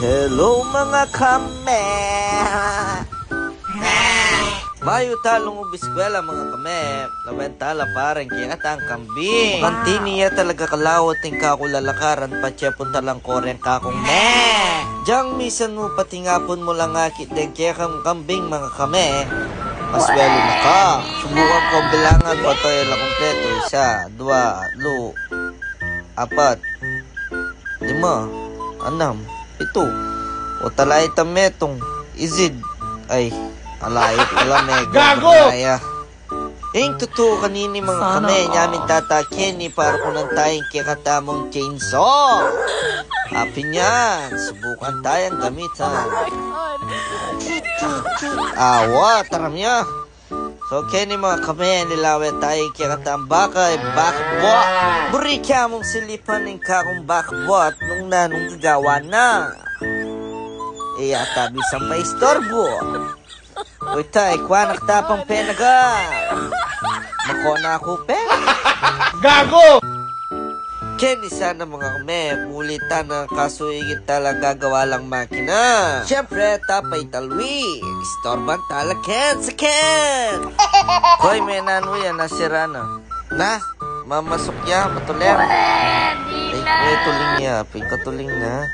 Hello mga kame! Mayo talong ubiskwela mga kame. Nawentala parang kaya katang kambing. Kanti niya talaga kalawat ng kakulalakaran pa siya punta lang koreng kakong me. Diyang misan mo patingapon mo lang akit din kaya kambing mga kame. Mas welo na ka. Subukan ko bilangan pa ito yung kompleto. 1, 2, 3, 4, 5, 6, 7, 8. O talay tametong izid. Ay, alay pala mega. Gago! Yung totoo kanini mga kame, namin tatakin ni para ko ng tayong kikatamong chainsaw. Happy niyan, subukan tayong gamitan. Awa, taram niya. So, kini mga kame, nilawin tayong kikatamong bakay, bakbot. Buri ka mong silipan ng kakong bakbot nung nanong gagawa na. Iyata bisang pa istorbo. Uy tay, kwanak tapang penaga. Mako na ako pen. Gago! Kenny sana mga kame, mulitan na kaso higit talaga gagawa lang makina. Siyempre, tapay talwi. Istorban talaken sa ken. Koy, may nano yan, nasira na. Na, mamasok ya, matulen. Ay, tuling ya, ping katuling na.